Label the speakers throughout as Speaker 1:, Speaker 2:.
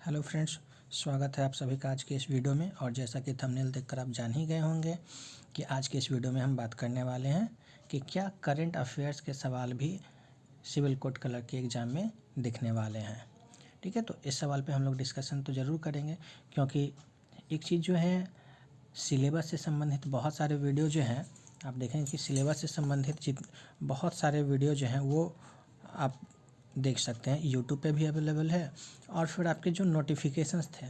Speaker 1: Hello friends, स्वागत है आप सभी का आज के इस वीडियो में। और जैसा कि थंबनेल देखकर आप जान ही गए होंगे कि आज के इस वीडियो में हम बात करने वाले हैं कि क्या करंट अफेयर्स के सवाल भी सिविल कोड कलर के एग्ज़ाम में दिखने वाले हैं। ठीक है, तो इस सवाल पे हम लोग डिस्कशन तो ज़रूर करेंगे, क्योंकि एक चीज़ जो है सिलेबस से संबंधित बहुत सारे वीडियो जो हैं, आप देखेंगे कि सिलेबस से संबंधित बहुत सारे वीडियो जो हैं वो आप देख सकते हैं। यूट्यूब पे भी अवेलेबल है। और फिर आपके जो नोटिफिकेशंस थे,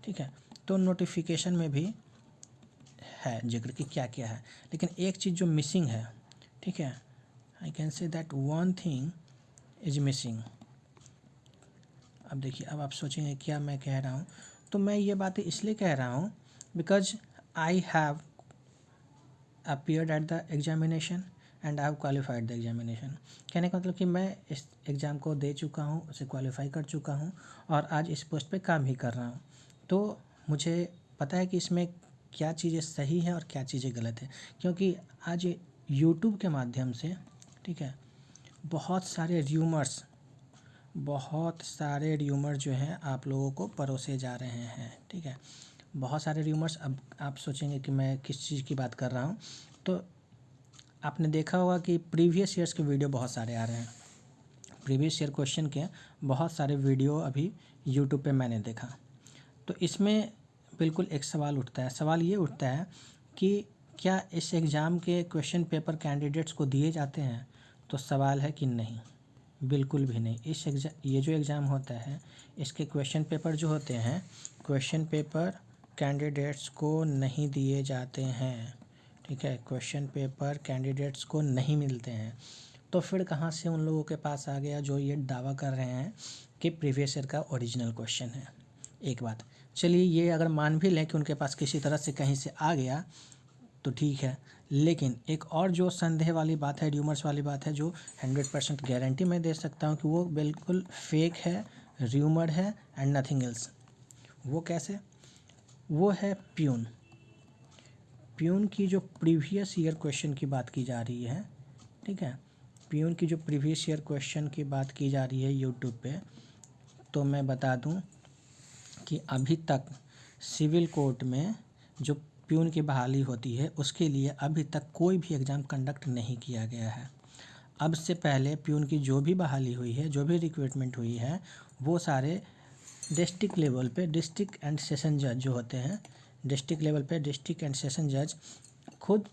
Speaker 1: ठीक है, तो नोटिफिकेशन में भी है जिक्र कि क्या क्या है। लेकिन एक चीज़ जो मिसिंग है, ठीक है, I can say that one thing is missing. अब देखिए, अब आप सोचेंगे क्या मैं कह रहा हूँ, तो मैं ये बातें इसलिए कह रहा हूँ because I have appeared at the examination and I have qualified the examination। कहने का मतलब कि मैं इस एग्ज़ाम को दे चुका हूँ, उसे क्वालिफाई कर चुका हूँ और आज इस पोस्ट पे काम भी कर रहा हूँ। तो मुझे पता है कि इसमें क्या चीज़ें सही हैं और क्या चीज़ें गलत हैं, क्योंकि आज यूट्यूब के माध्यम से, ठीक है, बहुत सारे र्यूमर जो हैं आप लोगों को परोसे जा रहे हैं। ठीक है, बहुत सारे र्यूमर्स। अब आप सोचेंगे कि मैं किस चीज़ की बात कर रहा हूँ, तो आपने देखा होगा कि प्रीवियस ईयर्स के वीडियो बहुत सारे आ रहे हैं। प्रीवियस ईयर क्वेश्चन के बहुत सारे वीडियो अभी यूट्यूब पे मैंने देखा। तो इसमें बिल्कुल एक सवाल उठता है। सवाल ये उठता है कि क्या इस एग्ज़ाम के क्वेश्चन पेपर कैंडिडेट्स को दिए जाते हैं? तो सवाल है कि नहीं, बिल्कुल भी नहीं। ये जो एग्ज़ाम होता है, इसके क्वेश्चन पेपर जो होते हैं, क्वेश्चन पेपर कैंडिडेट्स को नहीं दिए जाते हैं। ठीक है, क्वेश्चन पेपर कैंडिडेट्स को नहीं मिलते हैं। तो फिर कहाँ से उन लोगों के पास आ गया जो ये दावा कर रहे हैं कि प्रीवियस ईयर का ओरिजिनल क्वेश्चन है? एक बात, चलिए ये अगर मान भी लें कि उनके पास किसी तरह से कहीं से आ गया तो ठीक है, लेकिन एक और जो संदेह वाली बात है, र्यूमर्स वाली बात है, जो 100% गारंटी मैं दे सकता हूँ कि वो बिल्कुल फेक है, र्यूमर है एंड नथिंग एल्स। वो कैसे? वो है प्यून। प्यून की जो प्रीवियस ईयर क्वेश्चन की बात की जा रही है, ठीक है, प्यून की जो प्रीवियस ईयर क्वेश्चन की बात की जा रही है यूट्यूब पे, तो मैं बता दूं कि अभी तक सिविल कोर्ट में जो प्यून की बहाली होती है उसके लिए अभी तक कोई भी एग्ज़ाम कंडक्ट नहीं किया गया है। अब से पहले प्यून की जो भी बहाली हुई है, जो भी रिक्रूटमेंट हुई है, वो सारे डिस्ट्रिक्ट लेवल पे डिस्ट्रिक्ट एंड सेशन जज जो होते हैं, डिस्ट्रिक्ट लेवल पे डिस्ट्रिक्ट एंड सेशन जज खुद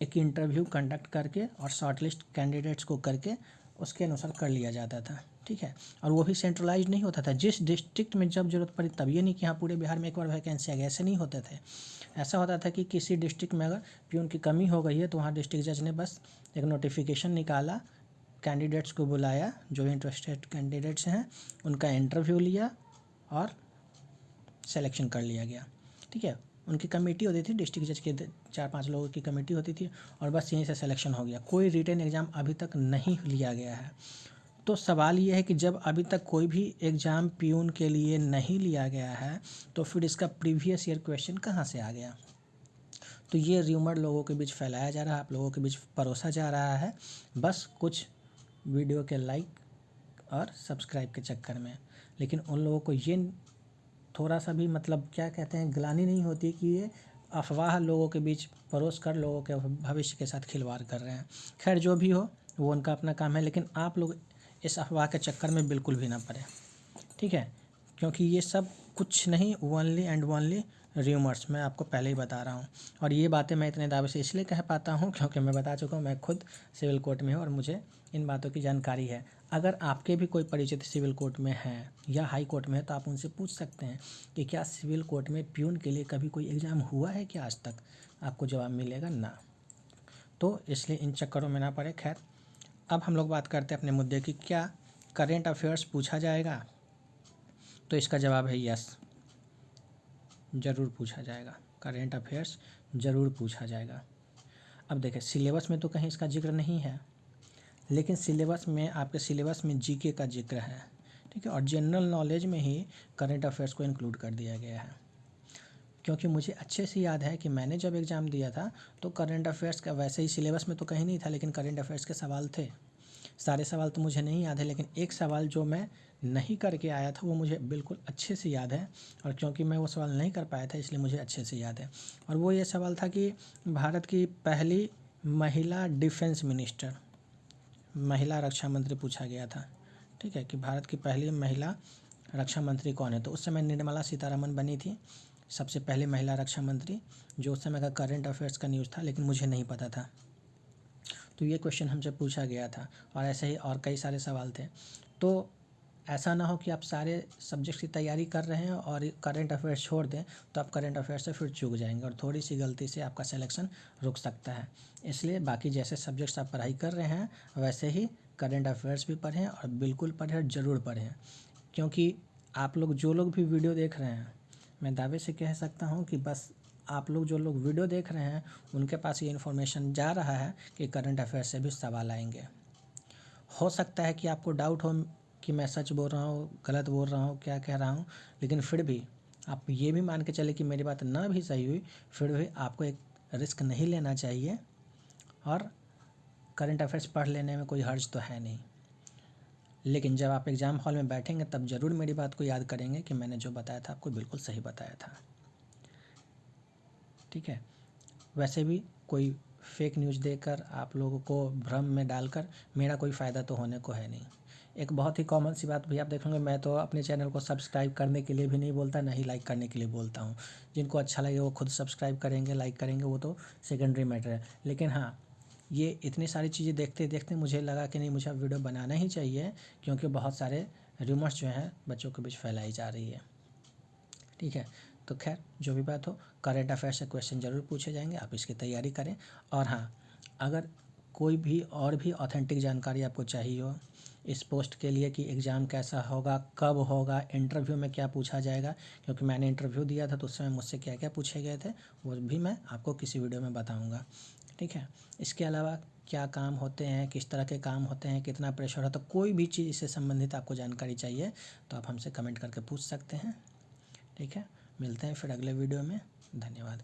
Speaker 1: एक इंटरव्यू कंडक्ट करके और शॉर्टलिस्ट कैंडिडेट्स को करके उसके अनुसार कर लिया जाता था। ठीक है, और वो भी सेंट्रलाइज नहीं होता था। जिस डिस्ट्रिक्ट में जब जरूरत पड़ी, तब ये नहीं कि हाँ पूरे बिहार में एक बार वैकेंसी आ गई, ऐसे नहीं होते थे। ऐसा होता था कि किसी डिस्ट्रिक्ट में अगर प्यून की कमी हो गई है तो वहाँ डिस्ट्रिक्ट जज ने बस एक नोटिफिकेशन निकाला, कैंडिडेट्स को बुलाया, जो इंटरेस्टेड कैंडिडेट्स हैं उनका इंटरव्यू लिया और सिलेक्शन कर लिया गया। ठीक है, उनकी कमेटी होती थी, डिस्ट्रिक्ट जज के 4-5 लोगों की कमेटी होती थी और बस यहीं से सिलेक्शन हो गया। कोई रिटन एग्ज़ाम अभी तक नहीं लिया गया है। तो सवाल ये है कि जब अभी तक कोई भी एग्ज़ाम प्यून के लिए नहीं लिया गया है, तो फिर इसका प्रीवियस ईयर क्वेश्चन कहाँ से आ गया? तो ये र्यूमर लोगों के बीच फैलाया जा रहा है, आप लोगों के बीच परोसा जा रहा है, बस कुछ वीडियो के लाइक और सब्सक्राइब के चक्कर में। लेकिन उन लोगों को ये थोड़ा सा भी मतलब क्या कहते हैं, ग्लानि नहीं होती कि ये अफवाह लोगों के बीच परोस कर लोगों के भविष्य के साथ खिलवाड़ कर रहे हैं। खैर जो भी हो, वो उनका अपना काम है, लेकिन आप लोग इस अफवाह के चक्कर में बिल्कुल भी ना पड़े। ठीक है, क्योंकि ये सब कुछ नहीं, ओनली एंड ओनली र्यूमर्स, मैं आपको पहले ही बता रहा हूँ। और ये बातें मैं इतने दावे से इसलिए कह पाता हूँ क्योंकि मैं बता चुका हूँ, मैं खुद सिविल कोर्ट में हूँ और मुझे इन बातों की जानकारी है। अगर आपके भी कोई परिचित सिविल कोर्ट में हैं या हाई कोर्ट में है, तो आप उनसे पूछ सकते हैं कि क्या सिविल कोर्ट में प्यून के लिए कभी कोई एग्ज़ाम हुआ है क्या आज तक? आपको जवाब मिलेगा ना। तो इसलिए इन चक्करों में ना पड़े। खैर, अब हम लोग बात करते हैं अपने मुद्दे की। क्या करेंट अफेयर्स पूछा जाएगा? तो इसका जवाब है यस, ज़रूर पूछा जाएगा। करेंट अफेयर्स ज़रूर पूछा जाएगा। अब देखें, सिलेबस में तो कहीं इसका जिक्र नहीं है, लेकिन सिलेबस में, आपके सिलेबस में जीके का जिक्र है। ठीक है, और जनरल नॉलेज में ही करेंट अफेयर्स को इंक्लूड कर दिया गया है। क्योंकि मुझे अच्छे से याद है कि मैंने जब एग्ज़ाम दिया था तो करंट अफेयर्स का वैसे ही सिलेबस में तो कहीं नहीं था, लेकिन करंट अफेयर्स के सवाल थे। सारे सवाल तो मुझे नहीं याद है, लेकिन एक सवाल जो मैं नहीं करके आया था वो मुझे बिल्कुल अच्छे से याद है, और क्योंकि मैं वो सवाल नहीं कर पाया था इसलिए मुझे अच्छे से याद है। और वो ये सवाल था कि भारत की पहली महिला डिफेंस मिनिस्टर, महिला रक्षा मंत्री पूछा गया था, ठीक है, कि भारत की पहली महिला रक्षा मंत्री कौन है। तो उस समय निर्मला सीतारमन बनी थी सबसे पहले महिला रक्षा मंत्री, जो उस समय का करंट अफेयर्स का न्यूज़ था, लेकिन मुझे नहीं पता था। तो ये क्वेश्चन हमसे पूछा गया था, और ऐसे ही और कई सारे सवाल थे। तो ऐसा ना हो कि आप सारे सब्जेक्ट्स की तैयारी कर रहे हैं और करंट अफेयर्स छोड़ दें, तो आप करंट अफेयर्स से फिर चूक जाएंगे और थोड़ी सी गलती से आपका सिलेक्शन रुक सकता है। इसलिए बाकी जैसे सब्जेक्ट्स आप पढ़ाई कर रहे हैं वैसे ही करंट अफेयर्स भी पढ़ें, और बिल्कुल पढ़ें और ज़रूर पढ़ें। क्योंकि आप लोग जो लोग भी वीडियो देख रहे हैं, मैं दावे से कह सकता हूँ कि बस आप लोग जो लोग वीडियो देख रहे हैं उनके पास ये इन्फॉर्मेशन जा रहा है कि करंट अफेयर्स से भी सवाल आएंगे। हो सकता है कि आपको डाउट हो कि मैं सच बोल रहा हूँ, गलत बोल रहा हूँ, क्या कह रहा हूँ, लेकिन फिर भी आप ये भी मान के चले कि मेरी बात ना भी सही हुई, फिर भी आपको एक रिस्क नहीं लेना चाहिए, और करंट अफेयर्स पढ़ लेने में कोई हर्ज तो है नहीं। लेकिन जब आप एग्ज़ाम हॉल में बैठेंगे तब ज़रूर मेरी बात को याद करेंगे कि मैंने जो बताया था आपको बिल्कुल सही बताया था, ठीक है। वैसे भी कोई फेक न्यूज़ देकर आप लोगों को भ्रम में डालकर मेरा कोई फ़ायदा तो होने को है नहीं। एक बहुत ही कॉमन सी बात भी आप देखेंगे, मैं तो अपने चैनल को सब्सक्राइब करने के लिए भी नहीं बोलता, ना ही लाइक करने के लिए बोलता हूँ। जिनको अच्छा लगे वो खुद सब्सक्राइब करेंगे, लाइक करेंगे, वो तो सेकेंडरी मैटर है। लेकिन हाँ, ये इतनी सारी चीज़ें देखते देखते मुझे लगा कि नहीं, मुझे अब वीडियो बनाना ही चाहिए, क्योंकि बहुत सारे रूमर्स जो हैं बच्चों के बीच फैलाई जा रही है, ठीक है। तो खैर जो भी बात हो, करंट अफेयर से क्वेश्चन ज़रूर पूछे जाएंगे, आप इसकी तैयारी करें। और हाँ, अगर कोई भी और भी ऑथेंटिक जानकारी आपको चाहिए हो इस पोस्ट के लिए, कि एग्ज़ाम कैसा होगा, कब होगा, इंटरव्यू में क्या पूछा जाएगा, क्योंकि मैंने इंटरव्यू दिया था तो उस समय मुझसे क्या क्या पूछे गए थे वो भी मैं आपको किसी वीडियो में बताऊँगा, ठीक है। इसके अलावा क्या काम होते हैं, किस तरह के काम होते हैं, कितना प्रेशर होता है, कोई भी चीज़ इससे संबंधित आपको जानकारी चाहिए तो आप हमसे कमेंट करके पूछ सकते हैं, ठीक है। मिलते हैं फिर अगले वीडियो में। धन्यवाद।